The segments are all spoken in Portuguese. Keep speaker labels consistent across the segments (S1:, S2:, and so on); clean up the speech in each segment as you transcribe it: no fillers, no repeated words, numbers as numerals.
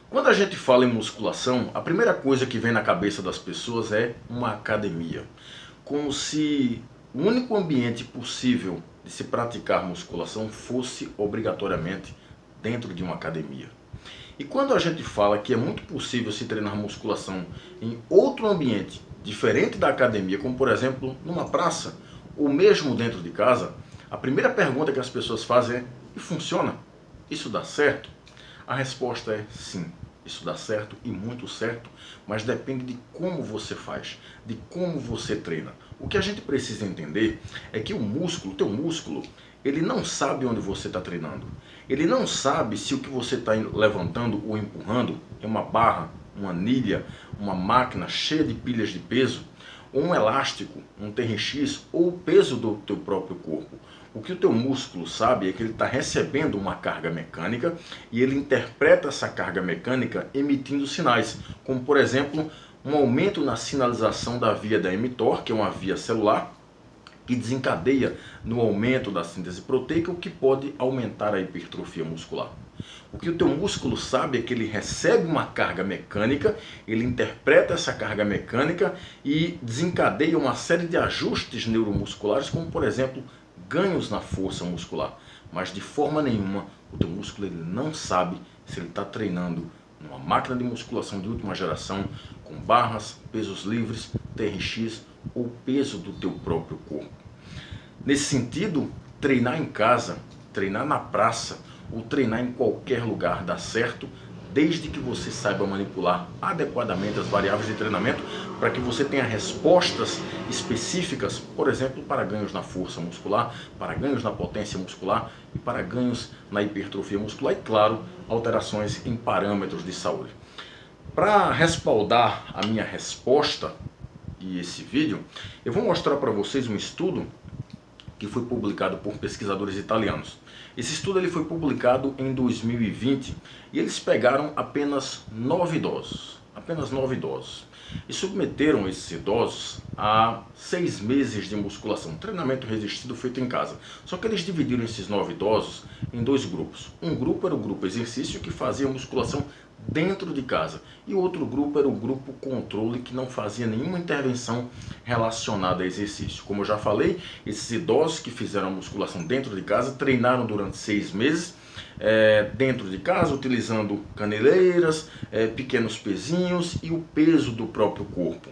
S1: Quando a gente fala em musculação, a primeira coisa que vem na cabeça das pessoas é uma academia. Como se o único ambiente possível de se praticar musculação fosse obrigatoriamente dentro de uma academia. E quando a gente fala que é muito possível se treinar musculação em outro ambiente diferente da academia, como por exemplo numa praça ou mesmo dentro de casa, a primeira pergunta que as pessoas fazem é: e funciona? Isso dá certo? A resposta é sim, isso dá certo e muito certo, mas depende de como você faz, de como você treina. O que a gente precisa entender é que o teu músculo, ele não sabe onde você está treinando. Ele não sabe se o que você está levantando ou empurrando é uma barra, uma anilha, uma máquina cheia de pilhas de peso, ou um elástico, um TRX, ou o peso do teu próprio corpo. O que o teu músculo sabe é que ele está recebendo uma carga mecânica e ele interpreta essa carga mecânica emitindo sinais, como por exemplo, um aumento na sinalização da via da mTOR, que é uma via celular, que desencadeia no aumento da síntese proteica, o que pode aumentar a hipertrofia muscular. O que o teu músculo sabe é que ele recebe uma carga mecânica, ele interpreta essa carga mecânica e desencadeia uma série de ajustes neuromusculares, como por exemplo, ganhos na força muscular. Mas de forma nenhuma, o teu músculo ele não sabe se ele está treinando numa máquina de musculação de última geração, com barras, pesos livres, TRX ou peso do teu próprio corpo. Nesse sentido, treinar em casa, treinar na praça ou treinar em qualquer lugar dá certo, desde que você saiba manipular adequadamente as variáveis de treinamento para que você tenha respostas específicas, por exemplo, para ganhos na força muscular, para ganhos na potência muscular e para ganhos na hipertrofia muscular e, claro, alterações em parâmetros de saúde. Para respaldar a minha resposta e esse vídeo, eu vou mostrar para vocês um estudo que foi publicado por pesquisadores italianos. Esse estudo ele foi publicado em 2020 e eles pegaram apenas 9 idosos, e submeteram esses idosos a 6 meses de musculação, treinamento resistido feito em casa. Só que eles dividiram esses 9 idosos em dois grupos. Um grupo era o grupo exercício, que fazia musculação dentro de casa, e outro grupo era o grupo controle, que não fazia nenhuma intervenção relacionada a exercício. Como eu já falei, esses idosos que fizeram a musculação dentro de casa treinaram durante 6 meses dentro de casa, utilizando caneleiras, pequenos pezinhos e o peso do próprio corpo.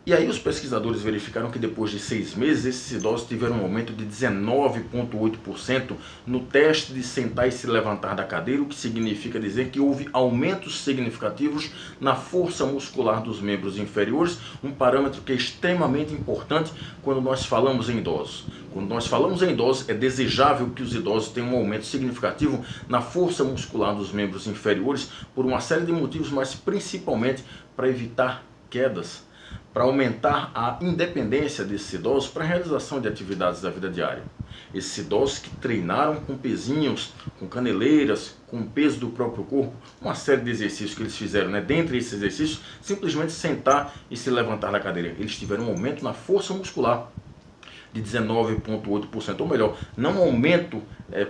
S1: E aí os pesquisadores verificaram que depois de 6 meses, esses idosos tiveram um aumento de 19,8% no teste de sentar e se levantar da cadeira, o que significa dizer que houve aumentos significativos na força muscular dos membros inferiores, um parâmetro que é extremamente importante quando nós falamos em idosos. Quando nós falamos em idosos, é desejável que os idosos tenham um aumento significativo na força muscular dos membros inferiores por uma série de motivos, mas principalmente para evitar quedas, para aumentar a independência desses idosos para a realização de atividades da vida diária. Esses idosos que treinaram com pezinhos, com caneleiras, com o peso do próprio corpo, uma série de exercícios que eles fizeram, dentre esses exercícios, simplesmente sentar e se levantar da cadeira. Eles tiveram um aumento na força muscular de 19,8%, ou melhor, não um aumento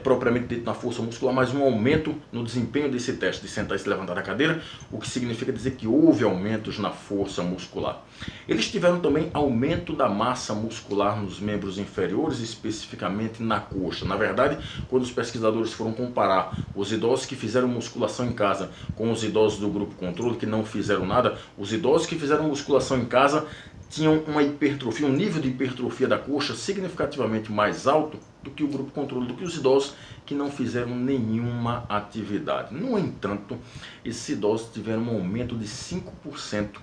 S1: propriamente dito na força muscular, mas um aumento no desempenho desse teste de sentar e se levantar da cadeira, o que significa dizer que houve aumentos na força muscular. Eles tiveram também aumento da massa muscular nos membros inferiores, especificamente na coxa. Na verdade, quando os pesquisadores foram comparar os idosos que fizeram musculação em casa com os idosos do grupo controle que não fizeram nada, os idosos que fizeram musculação em casa tinham uma hipertrofia, um nível de hipertrofia da coxa significativamente mais alto do que o grupo controle, do que os idosos que não fizeram nenhuma atividade. No entanto, esses idosos tiveram um aumento de 5%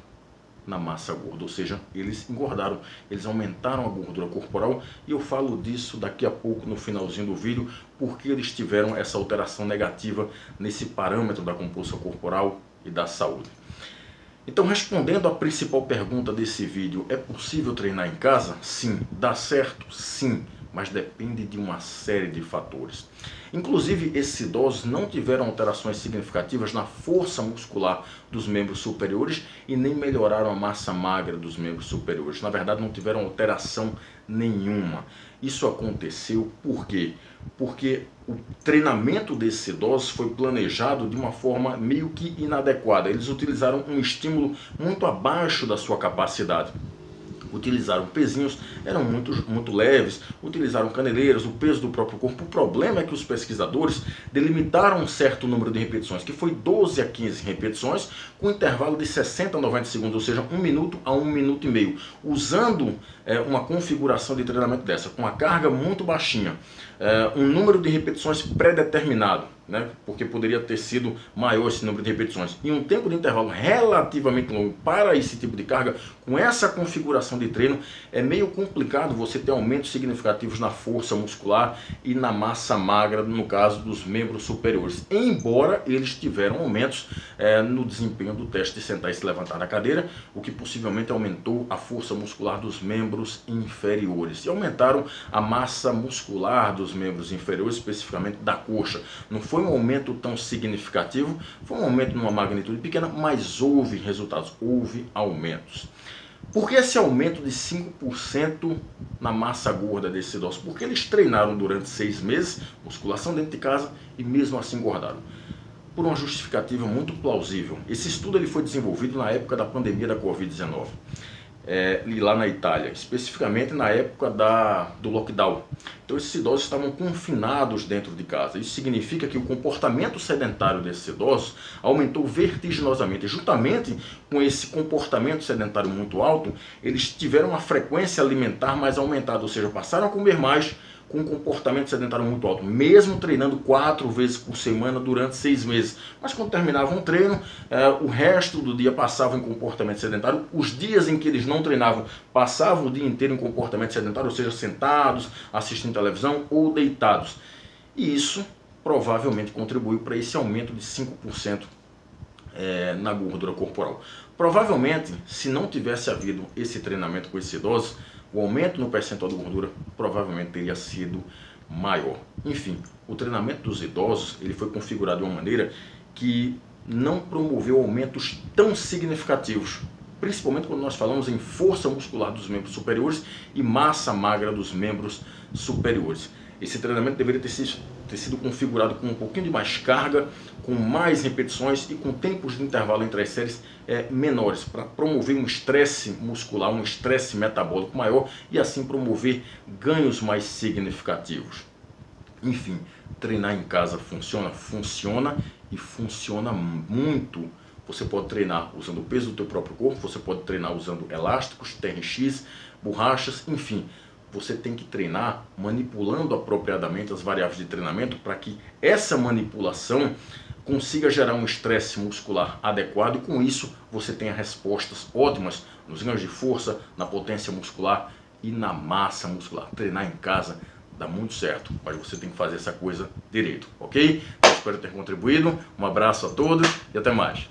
S1: na massa gorda, ou seja, eles engordaram, eles aumentaram a gordura corporal, e eu falo disso daqui a pouco no finalzinho do vídeo, porque eles tiveram essa alteração negativa nesse parâmetro da composição corporal e da saúde. Então, respondendo à principal pergunta desse vídeo, é possível treinar em casa? Sim. Dá certo? Sim. Mas depende de uma série de fatores. Inclusive, esses idosos não tiveram alterações significativas na força muscular dos membros superiores e nem melhoraram a massa magra dos membros superiores. Na verdade, não tiveram alteração nenhuma. Isso aconteceu por quê? Porque o treinamento desses idosos foi planejado de uma forma meio que inadequada. Eles utilizaram um estímulo muito abaixo da sua capacidade. Utilizaram pezinhos, eram muito leves, utilizaram caneleiras, o peso do próprio corpo. O problema é que os pesquisadores delimitaram um certo número de repetições, que foi 12 a 15 repetições, com intervalo de 60 a 90 segundos, ou seja, 1 minuto a 1 minuto e meio, usando uma configuração de treinamento dessa, com a carga muito baixinha, um número de repetições pré-determinado, né? Porque poderia ter sido maior esse número de repetições, e um tempo de intervalo relativamente longo para esse tipo de carga. Com essa configuração de treino é meio complicado você ter aumentos significativos na força muscular e na massa magra, no caso dos membros superiores, embora eles tiveram aumentos no desempenho do teste de sentar e se levantar na cadeira, o que possivelmente aumentou a força muscular dos membros inferiores e aumentaram a massa muscular dos membros inferiores, especificamente da coxa. Não foi um aumento tão significativo, foi um aumento numa magnitude pequena, mas houve resultados, houve aumentos. Por que esse aumento de 5% na massa gorda desses idosos? Porque eles treinaram durante 6 meses, musculação dentro de casa, e mesmo assim engordaram. Por uma justificativa muito plausível. Esse estudo ele foi desenvolvido na época da pandemia da Covid-19. E lá na Itália, especificamente na época do lockdown. Então esses idosos estavam confinados dentro de casa. Isso significa que o comportamento sedentário desses idosos aumentou vertiginosamente. E juntamente com esse comportamento sedentário muito alto, eles tiveram uma frequência alimentar mais aumentada, ou seja, passaram a comer mais com um comportamento sedentário muito alto, mesmo treinando 4 vezes por semana durante 6 meses. Mas quando terminavam o treino, o resto do dia passava em comportamento sedentário. Os dias em que eles não treinavam, passavam o dia inteiro em comportamento sedentário, ou seja, sentados, assistindo televisão ou deitados. E isso provavelmente contribuiu para esse aumento de 5% na gordura corporal. Provavelmente, se não tivesse havido esse treinamento com esses idosos, o aumento no percentual de gordura provavelmente teria sido maior. Enfim, o treinamento dos idosos ele foi configurado de uma maneira que não promoveu aumentos tão significativos, principalmente quando nós falamos em força muscular dos membros superiores e massa magra dos membros superiores. Esse treinamento deveria ter sido configurado com um pouquinho de mais carga, com mais repetições e com tempos de intervalo entre as séries menores, para promover um estresse muscular, um estresse metabólico maior e assim promover ganhos mais significativos. Enfim, treinar em casa funciona? Funciona e funciona muito. Você pode treinar usando o peso do teu próprio corpo, você pode treinar usando elásticos, TRX, borrachas, enfim. Você tem que treinar manipulando apropriadamente as variáveis de treinamento para que essa manipulação consiga gerar um estresse muscular adequado e com isso você tenha respostas ótimas nos ganhos de força, na potência muscular e na massa muscular. Treinar em casa dá muito certo, mas você tem que fazer essa coisa direito, ok? Eu espero ter contribuído. Um abraço a todos e até mais.